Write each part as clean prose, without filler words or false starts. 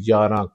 11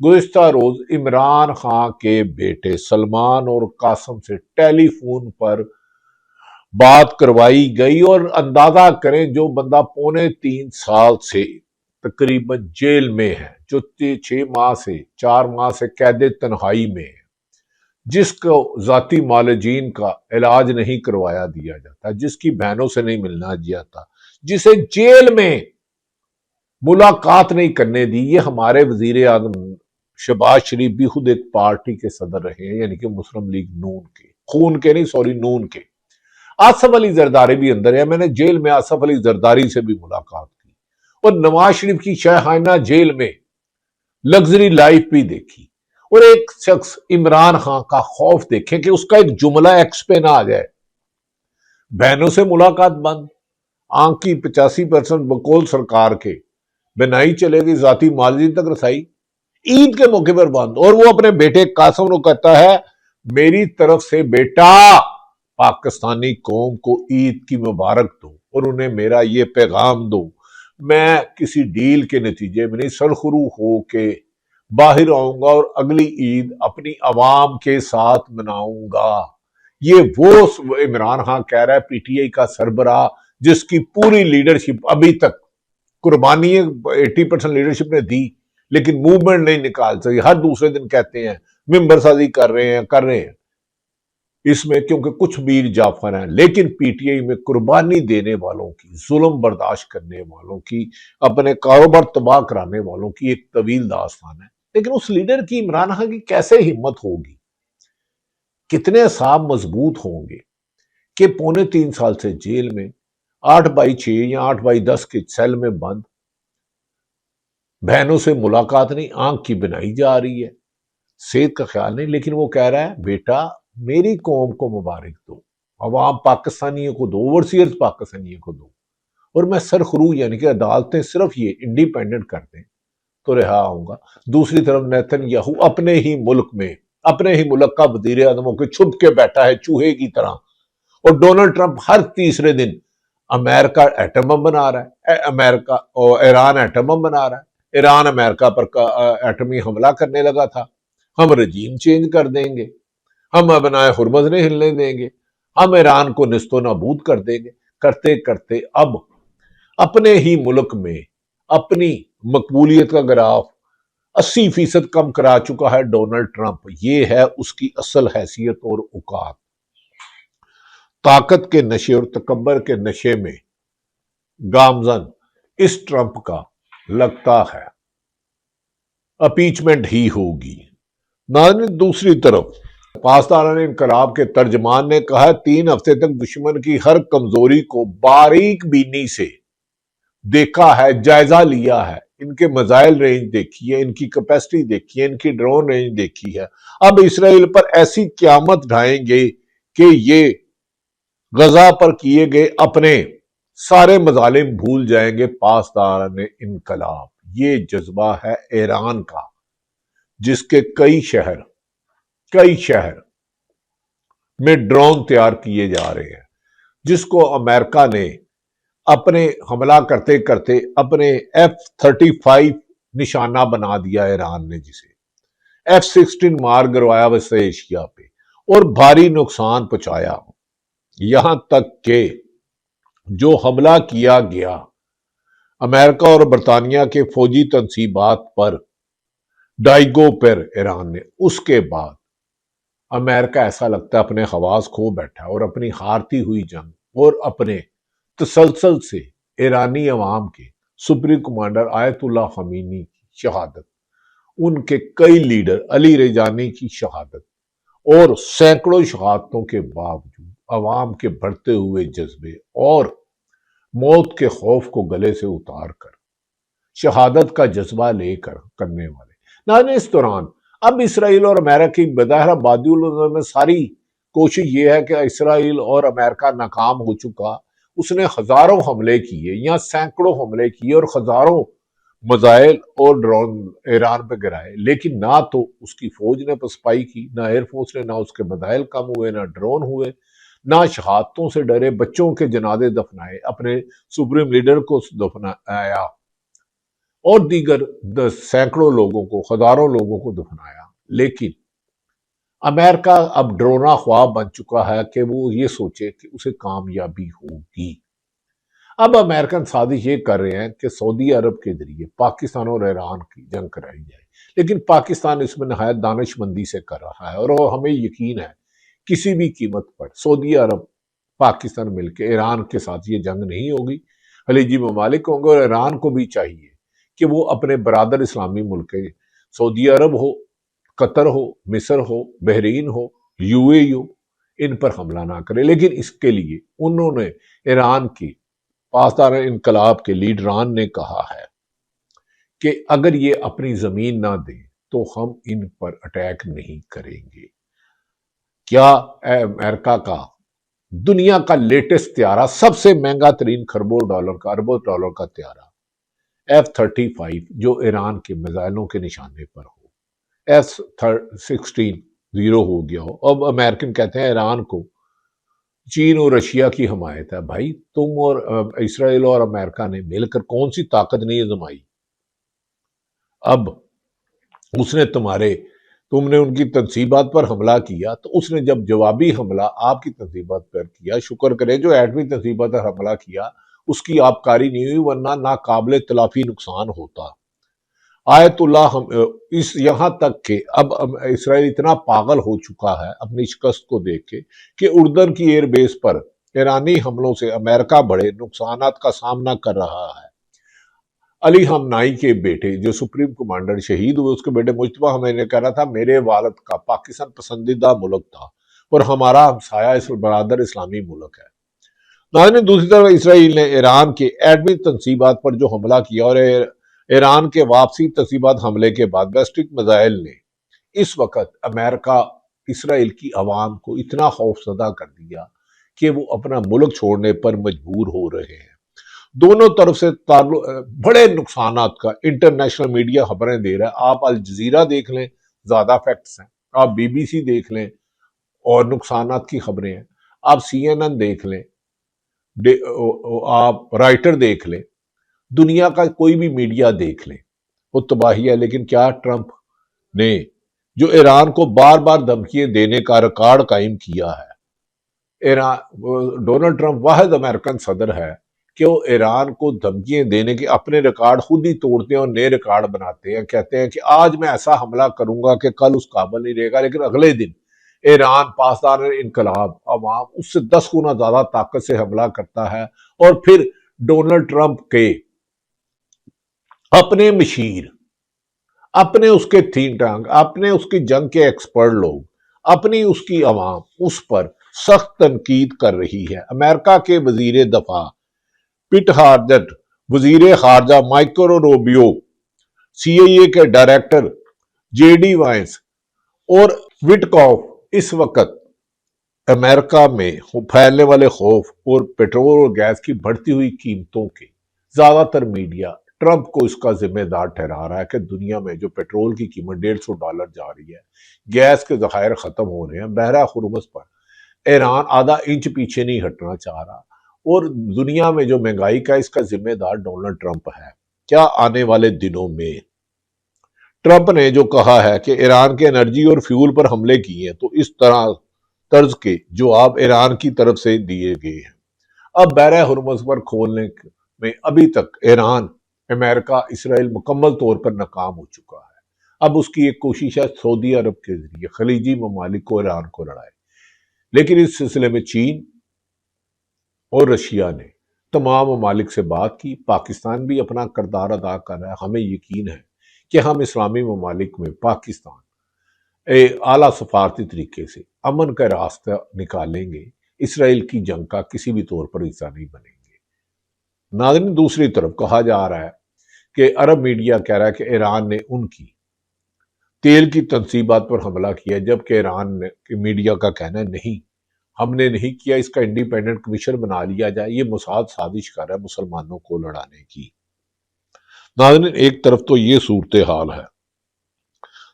گزشتہ روز عمران خان کے بیٹے سلمان اور قاسم سے ٹیلی فون پر بات کروائی گئی، اور اندازہ کریں جو بندہ 3.25 سال سے تقریباً جیل میں ہے، جو 4 ماہ سے قید تنہائی میں ہے، جس کو ذاتی معالجین کا علاج نہیں کروایا دیا جاتا، جس کی بہنوں سے نہیں ملنا جاتا، جسے جیل میں ملاقات نہیں کرنے دی، یہ ہمارے وزیر اعظم شہباز شریف بھی خود ایک پارٹی کے صدر رہے ہیں، یعنی کہ مسلم لیگ نون کے، خون کے نہیں، سوری، نون کے۔ آصف علی زرداری بھی اندر ہے، میں نے جیل میں آصف علی زرداری سے بھی ملاقات کی، اور نواز شریف کی شاہانہ جیل میں لگژری لائف بھی دیکھی، اور ایک شخص عمران خان کا خوف دیکھیں کہ اس کا ایک جملہ ایکس پہ نہ آ جائے، بہنوں سے ملاقات بند، آنکھ کی 85% بقول سرکار کے بنائی چلے گی، ذاتی معالجین تک رسائی عید کے موقع پر بند، اور وہ اپنے بیٹے قاسم کو کہتا ہے میری طرف سے بیٹا پاکستانی قوم کو عید کی مبارک دو اور انہیں میرا یہ پیغام دو، میں کسی ڈیل کے نتیجے میں نہیں، سرخرو ہو کے باہر آؤں گا اور اگلی عید اپنی عوام کے ساتھ مناؤں گا۔ یہ وہ عمران خان کہہ رہا ہے، پی ٹی آئی کا سربراہ جس کی پوری لیڈرشپ ابھی تک قربانی 80% لیڈرشپ نے دی لیکن موومنٹ نہیں نکال سکی، ہر دوسرے دن کہتے ہیں ممبر سازی کر رہے ہیں اس میں، کیونکہ کچھ میر جعفر ہیں، لیکن پی ٹی آئی میں قربانی دینے والوں کی، ظلم برداشت کرنے والوں کی، اپنے کاروبار تباہ کرانے والوں کی ایک طویل داستان ہے۔ لیکن اس لیڈر کی، عمران خان کی کیسے ہمت ہوگی، کتنے اعصاب مضبوط ہوں گے کہ 3.25 سال سے جیل میں 8/6 یا 8/10 کے سیل میں بند، بہنوں سے ملاقات نہیں، آنکھ کی بنائی جا رہی ہے، صحت کا خیال نہیں، لیکن وہ کہہ رہا ہے بیٹا میری قوم کو مبارک دو، عوام پاکستانیوں کو دو، اوورسیئرز پاکستانیوں کو دو، اور میں سرخرو یعنی کہ عدالتیں صرف یہ انڈیپینڈنٹ کر دیں تو رہا ہوں گا۔ دوسری طرف نیتن یاہو اپنے ہی ملک کا وزیر اعظم ہو کے چھپ کے بیٹھا ہے چوہے کی طرح، اور ڈونلڈ ٹرمپ ہر تیسرے دن امریکہ ایٹم بم بنا رہا ہے، ایران ایٹم بم بنا رہا ہے، ایران امریکہ پر ایٹمی حملہ کرنے لگا تھا، ہم رجیم چینج کر دیں گے، ہم ابنائے ہرمز نہیں ہلنے دیں گے، ہم ایران کو نست و نابود کر دیں گے، کرتے کرتے اب اپنے ہی ملک میں اپنی مقبولیت کا گراف 80% کم کرا چکا ہے ڈونلڈ ٹرمپ۔ یہ ہے اس کی اصل حیثیت اور اوقات، طاقت کے نشے اور تکبر کے نشے میں گامزن اس ٹرمپ کا لگتا ہے اپیچمنٹ ہی ہوگی۔ ناظرین، دوسری طرف پاسداران انقلاب کے ترجمان نے کہا 3 ہفتے تک دشمن کی ہر کمزوری کو باریک بینی سے دیکھا ہے، جائزہ لیا ہے، ان کے میزائل رینج دیکھی ہے، ان کی کیپیسٹی دیکھی ہے، ان کی ڈرون رینج دیکھی ہے، اب اسرائیل پر ایسی قیامت ڈھائیں گے کہ یہ غزہ پر کیے گئے اپنے سارے مظالم بھول جائیں گے۔ پاسداران انقلاب، یہ جذبہ ہے ایران کا، جس کے کئی شہر میں ڈرون تیار کیے جا رہے ہیں، جس کو امریکہ نے اپنے حملہ کرتے کرتے اپنے F-35 نشانہ بنا دیا، ایران نے جسے F-16 مار گروایا وسط ایشیا پہ، اور بھاری نقصان پہنچایا، یہاں تک کہ جو حملہ کیا گیا امریکہ اور برطانیہ کے فوجی تنصیبات پر ڈائیگو پر ایران نے، اس کے بعد امریکہ ایسا لگتا ہے اپنے حواس کھو بیٹھا، اور اپنی ہارتی ہوئی جنگ اور اپنے تسلسل سے ایرانی عوام کے سپریم کمانڈر آیت اللہ خمینی کی شہادت، ان کے کئی لیڈر، علی ریجانی کی شہادت، اور سینکڑوں شہادتوں کے باوجود عوام کے بڑھتے ہوئے جذبے اور موت کے خوف کو گلے سے اتار کر شہادت کا جذبہ لے کر کرنے والے ناظرین، اس دوران اب اسرائیل اور امریکہ کی بظاہر آبادی میں ساری کوشش یہ ہے کہ اسرائیل اور امریکہ ناکام ہو چکا، اس نے ہزاروں حملے کیے یا سینکڑوں حملے کیے اور ہزاروں میزائل اور ڈرون ایران پہ گرائے، لیکن نہ تو اس کی فوج نے پسپائی کی، نہ ایئر فورس نے، نہ اس کے میزائل کم ہوئے، نہ ڈرون ہوئے، نہ شہادتوں سے ڈرے، بچوں کے جنازے دفنائے، اپنے سپریم لیڈر کو دفنایا، اور دیگر سینکڑوں لوگوں کو، ہزاروں لوگوں کو دفنایا، لیکن امریکہ اب ڈرونا خواب بن چکا ہے کہ وہ یہ سوچے کہ اسے کامیابی ہوگی۔ اب امریکن سازش یہ کر رہے ہیں کہ سعودی عرب کے ذریعے پاکستان اور ایران کی جنگ کرائی جائے، لیکن پاکستان اس میں نہایت دانش مندی سے کر رہا ہے، اور ہمیں یقین ہے کسی بھی قیمت پر سعودی عرب پاکستان مل کے ایران کے ساتھ یہ جنگ نہیں ہوگی، خلیجی ممالک ہوں گے، اور ایران کو بھی چاہیے کہ وہ اپنے برادر اسلامی ملک سعودی عرب ہو، قطر ہو، مصر ہو، بحرین ہو، یو اے ہو، ان پر حملہ نہ کرے۔ لیکن اس کے لیے انہوں نے ایران کی پاسدار انقلاب کے لیڈران نے کہا ہے کہ اگر یہ اپنی زمین نہ دیں تو ہم ان پر اٹیک نہیں کریں گے۔ کیا امریکہ کا دنیا کا لیٹسٹ طیارہ، سب سے مہنگا ترین اربوں ڈالر کا طیارہ F-35 جو ایران کے میزائلوں کے نشانے پر ہو، F-16 زیرو ہو گیا ہو، اب امریکن کہتے ہیں ایران کو چین اور رشیا کی حمایت ہے۔ بھائی تم اور اسرائیل اور امریکہ نے مل کر کون سی طاقت نہیں آزمائی؟ اب اس نے تم نے ان کی تنصیبات پر حملہ کیا، تو اس نے جب جوابی حملہ آپ کی تنصیبات پر کیا، شکر کرے جو ایٹمی تنصیبات پر حملہ کیا اس کی آبکاری نہیں ہوئی، ورنہ ناقابل تلافی نقصان ہوتا۔ آیت اللہ یہاں تک کہ اب اسرائیل اتنا پاگل ہو چکا ہے اپنی شکست کو دیکھ کے کہ اردن کی ایئر بیس پر ایرانی حملوں سے امریکہ بڑے نقصانات کا سامنا کر رہا ہے۔ علی خامنائی کے بیٹے جو سپریم کمانڈر شہید ہوئے، اس کے بیٹے مجتبیٰ ہمیں نے کہہ رہا تھا میرے والد کا پاکستان پسندیدہ ملک تھا اور ہمارا ہمسایہ اس برادر اسلامی ملک ہے۔ ناظرین، دوسری طرف اسرائیل نے ایران کے ایٹمی تنصیبات پر جو حملہ کیا، اور ایران کے واپسی تنصیبات حملے کے بعد بیلسٹک میزائل نے اس وقت امریکہ اسرائیل کی عوام کو اتنا خوف زدہ کر دیا کہ وہ اپنا ملک چھوڑنے پر مجبور ہو رہے ہیں۔ دونوں طرف سے بڑے نقصانات کا انٹرنیشنل میڈیا خبریں دے رہا ہے۔ آپ الجزیرہ دیکھ لیں، زیادہ فیکٹس ہیں، آپ بی بی سی دیکھ لیں اور نقصانات کی خبریں ہیں، آپ CNN دیکھ لیں، آپ رائٹر دیکھ لیں، دنیا کا کوئی بھی میڈیا دیکھ لیں، وہ تباہی ہے۔ لیکن کیا ٹرمپ نے جو ایران کو بار بار دھمکیاں دینے کا ریکارڈ قائم کیا ہے، ڈونلڈ ٹرمپ واحد امریکن صدر ہے کہ وہ ایران کو دھمکیاں دینے کے اپنے ریکارڈ خود ہی توڑتے ہیں اور نئے ریکارڈ بناتے ہیں، کہتے ہیں کہ آج میں ایسا حملہ کروں گا کہ کل اس قابل نہیں رہے گا، لیکن اگلے دن ایران پاسدار انقلاب عوام اس سے 10 گنا زیادہ طاقت سے حملہ کرتا ہے، اور پھر ڈونلڈ ٹرمپ کے اپنے مشیر، اپنے اس کے تھنک ٹینک، اپنے اس کی جنگ کے ایکسپرٹ لوگ، اپنی اس کی عوام اس پر سخت تنقید کر رہی ہے۔ امریکہ کے وزیر دفاع پٹ ہارجٹ، وزیر خارجہ مائیکل روبیو، CIA کے ڈائریکٹر JD وائنس اور وٹکاف اس وقت امریکہ میں پھیلنے والے خوف اور پیٹرول اور گیس کی بڑھتی ہوئی قیمتوں کے زیادہ تر میڈیا ٹرمپ کو اس کا ذمہ دار ٹھہرا رہا ہے کہ دنیا میں جو پیٹرول کی قیمت $150 جا رہی ہے، گیس کے ذخائر ختم ہو رہے ہیں، بحیرہ ہرمز پر ایران آدھا انچ پیچھے نہیں ہٹنا چاہ رہا، اور دنیا میں جو مہنگائی کا اس کا ذمہ دار ڈونلڈ ٹرمپ ہے۔ کیا آنے والے دنوں میں ٹرمپ نے جو کہا ہے کہ ایران کے انرجی اور فیول پر حملے کیے ہیں، تو اس طرز کے جواب ایران کی طرف سے دیے گئے ہیں۔ اب بحیرہ ہرمز پر کھولنے میں ابھی تک ایران، امریکہ، اسرائیل مکمل طور پر ناکام ہو چکا ہے۔ اب اس کی ایک کوشش ہے سعودی عرب کے ذریعے خلیجی ممالک کو ایران کو لڑائے، لیکن اس سلسلے میں چین اور رشیا نے تمام ممالک سے بات کی، پاکستان بھی اپنا کردار ادا کر رہا ہے۔ ہمیں یقین ہے کہ ہم اسلامی ممالک میں پاکستان اعلیٰ سفارتی طریقے سے امن کا راستہ نکالیں گے، اسرائیل کی جنگ کا کسی بھی طور پر حصہ نہیں بنیں گے۔ ناظرین، دوسری طرف کہا جا رہا ہے کہ عرب میڈیا کہہ رہا ہے کہ ایران نے ان کی تیل کی تنصیبات پر حملہ کیا، جبکہ ایران کے میڈیا کا کہنا ہے نہیں، ہم نے نہیں کیا، اس کا انڈیپینڈنٹ کمیشن بنا لیا جائے، یہ موساد سازش کر رہا ہے مسلمانوں کو لڑانے کی۔ ناظرین، ایک طرف تو یہ صورتحال ہے،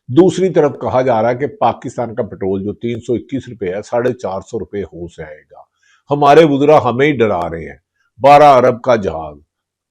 دوسری طرف کہا جا رہا ہے کہ پاکستان کا پیٹرول جو $321 ہے، $450 ہو جائے گا۔ ہمارے وزراء ہمیں ہی ڈرا رہے ہیں، 12 ارب کا جہاز